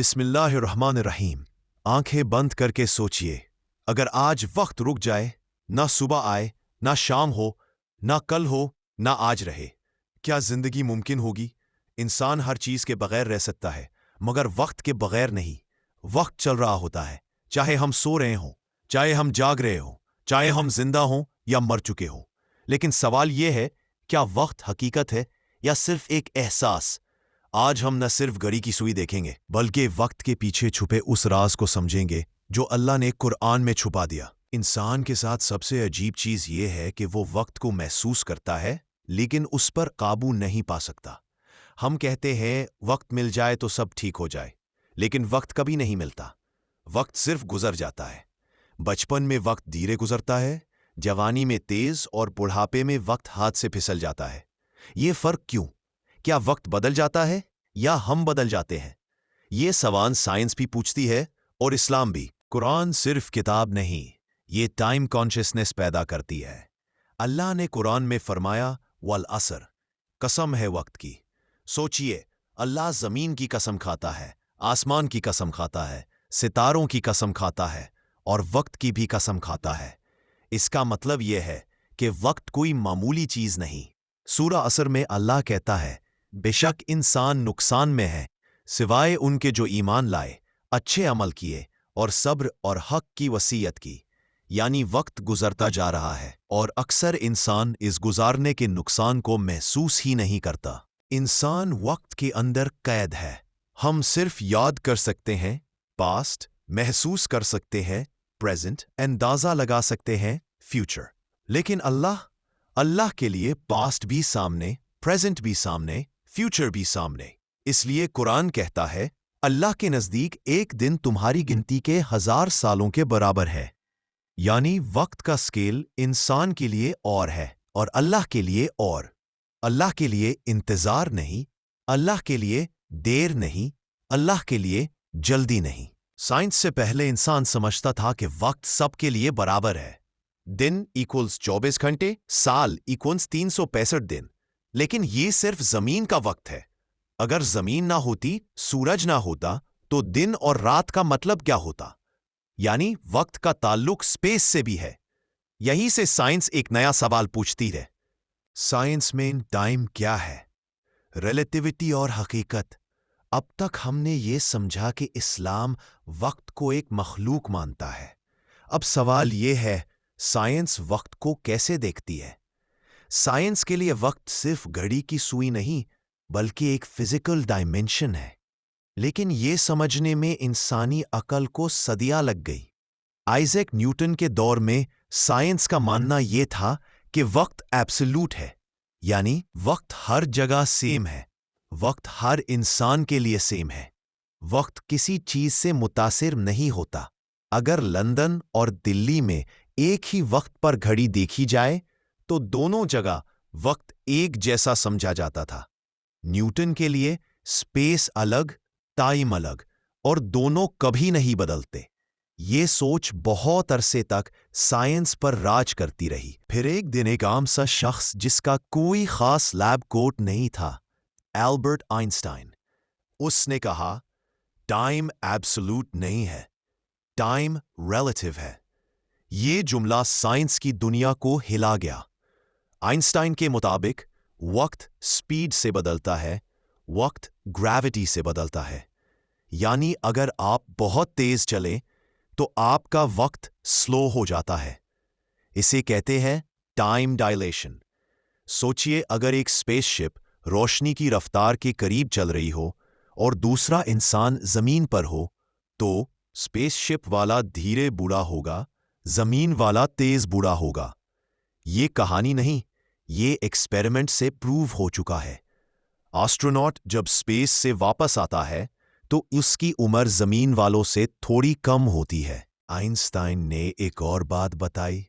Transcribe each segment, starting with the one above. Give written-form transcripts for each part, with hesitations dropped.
بسم اللہ الرحمن الرحیم۔ آنکھیں بند کر کے سوچئے، اگر آج وقت رک جائے، نہ صبح آئے، نہ شام ہو، نہ کل ہو، نہ آج رہے، کیا زندگی ممکن ہوگی؟ انسان ہر چیز کے بغیر رہ سکتا ہے، مگر وقت کے بغیر نہیں۔ وقت چل رہا ہوتا ہے، چاہے ہم سو رہے ہوں، چاہے ہم جاگ رہے ہوں، چاہے ہم زندہ ہوں یا مر چکے ہوں۔ لیکن سوال یہ ہے، کیا وقت حقیقت ہے یا صرف ایک احساس؟ آج ہم نہ صرف گھڑی کی سوئی دیکھیں گے، بلکہ وقت کے پیچھے چھپے اس راز کو سمجھیں گے جو اللہ نے قرآن میں چھپا دیا۔ انسان کے ساتھ سب سے عجیب چیز یہ ہے کہ وہ وقت کو محسوس کرتا ہے، لیکن اس پر قابو نہیں پا سکتا۔ ہم کہتے ہیں وقت مل جائے تو سب ٹھیک ہو جائے، لیکن وقت کبھی نہیں ملتا۔ وقت صرف گزر جاتا ہے۔ بچپن میں وقت دھیرے گزرتا ہے، جوانی میں تیز، اور بڑھاپے میں وقت ہاتھ سے پھسل جاتا ہے۔ یہ فرق کیوں؟ کیا وقت بدل جاتا ہے یا ہم بدل جاتے ہیں؟ یہ سوال سائنس بھی پوچھتی ہے اور اسلام بھی۔ قرآن صرف کتاب نہیں، یہ ٹائم کانشسنس پیدا کرتی ہے۔ اللہ نے قرآن میں فرمایا والعصر، قسم ہے وقت کی۔ سوچئے، اللہ زمین کی قسم کھاتا ہے، آسمان کی قسم کھاتا ہے، ستاروں کی قسم کھاتا ہے، اور وقت کی بھی قسم کھاتا ہے۔ اس کا مطلب یہ ہے کہ وقت کوئی معمولی چیز نہیں۔ سورہ عصر میں اللہ کہتا ہے، بے شک انسان نقصان میں ہے سوائے ان کے جو ایمان لائے، اچھے عمل کیے، اور صبر اور حق کی وصیت کی۔ یعنی وقت گزرتا جا رہا ہے، اور اکثر انسان اس گزارنے کے نقصان کو محسوس ہی نہیں کرتا۔ انسان وقت کے اندر قید ہے۔ ہم صرف یاد کر سکتے ہیں پاسٹ، محسوس کر سکتے ہیں پریزنٹ، اندازہ لگا سکتے ہیں فیوچر۔ لیکن اللہ کے لیے پاسٹ بھی سامنے، پریزنٹ بھی سامنے، فیوچر بھی سامنے۔ اس لیے قرآن کہتا ہے، اللہ کے نزدیک ایک دن تمہاری گنتی کے 1000 سالوں کے برابر ہے۔ یعنی وقت کا سکیل انسان کے لیے اور ہے، اور اللہ کے لیے اور۔ اللہ کے لیے انتظار نہیں، اللہ کے لیے دیر نہیں، اللہ کے لیے جلدی نہیں۔ سائنس سے پہلے انسان سمجھتا تھا کہ وقت سب کے لیے برابر ہے۔ دن ایکولز 24 گھنٹے، سال ایکولز 365 دن۔ لیکن یہ صرف زمین کا وقت ہے۔ اگر زمین نہ ہوتی، سورج نہ ہوتا، تو دن اور رات کا مطلب کیا ہوتا؟ یعنی وقت کا تعلق اسپیس سے بھی ہے۔ یہیں سے سائنس ایک نیا سوال پوچھتی ہے۔ سائنس میں ٹائم کیا ہے؟ ریلیٹیوٹی اور حقیقت۔ اب تک ہم نے یہ سمجھا کہ اسلام وقت کو ایک مخلوق مانتا ہے۔ اب سوال یہ ہے، سائنس وقت کو کیسے دیکھتی ہے؟ سائنس کے لیے وقت صرف گھڑی کی سوئی نہیں، بلکہ ایک فزیکل ڈائمنشن ہے۔ لیکن یہ سمجھنے میں انسانی عقل کو صدیاں لگ گئی۔ آئزیک نیوٹن کے دور میں سائنس کا ماننا یہ تھا کہ وقت ایبسولوٹ ہے، یعنی وقت ہر جگہ سیم ہے، وقت ہر انسان کے لیے سیم ہے۔ وقت کسی چیز سے متاثر نہیں ہوتا۔ اگر لندن اور دلی میں ایک ہی وقت پر گھڑی دیکھی جائے تو دونوں جگہ وقت ایک جیسا سمجھا جاتا تھا۔ نیوٹن کے لیے اسپیس الگ، ٹائم الگ، اور دونوں کبھی نہیں بدلتے۔ یہ سوچ بہت عرصے تک سائنس پر راج کرتی رہی۔ پھر ایک دن ایک عام سا شخص جس کا کوئی خاص لیب کوٹ نہیں تھا، البرٹ آئنسٹائن، اس نے کہا، ٹائم ایبسولوٹ نہیں ہے، ٹائم ریلیٹیو ہے۔ یہ جملہ سائنس کی دنیا کو ہلا گیا۔ آئنسٹائن کے مطابق وقت سپیڈ سے بدلتا ہے، وقت گریوٹی سے بدلتا ہے۔ یعنی اگر آپ بہت تیز چلیں تو آپ کا وقت سلو ہو جاتا ہے۔ اسے کہتے ہیں ٹائم ڈائلیشن۔ سوچئے، اگر ایک اسپیس شپ روشنی کی رفتار کے قریب چل رہی ہو اور دوسرا انسان زمین پر ہو، تو اسپیس شپ والا دھیرے بوڑھا ہوگا، زمین والا تیز بوڑھا ہوگا۔ یہ کہانی نہیں، یہ ایکسپیریمنٹ سے پروو ہو چکا ہے۔ آسٹروناٹ جب اسپیس سے واپس آتا ہے تو اس کی عمر زمین والوں سے تھوڑی کم ہوتی ہے۔ آئنسٹائن نے ایک اور بات بتائی،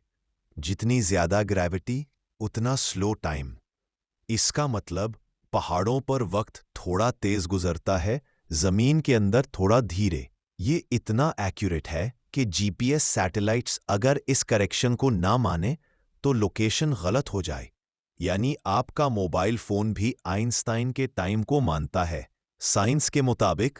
جتنی زیادہ گریوٹی اتنا سلو ٹائم۔ اس کا مطلب پہاڑوں پر وقت تھوڑا تیز گزرتا ہے، زمین کے اندر تھوڑا دھیرے۔ یہ اتنا ایکوریٹ ہے کہ جی پی ایس سیٹلائٹس اگر اس کریکشن کو نہ مانے تو لوکیشن غلط ہو جائے۔ یعنی آپ کا موبائل فون بھی آئنسٹائن کے ٹائم کو مانتا ہے۔ سائنس کے مطابق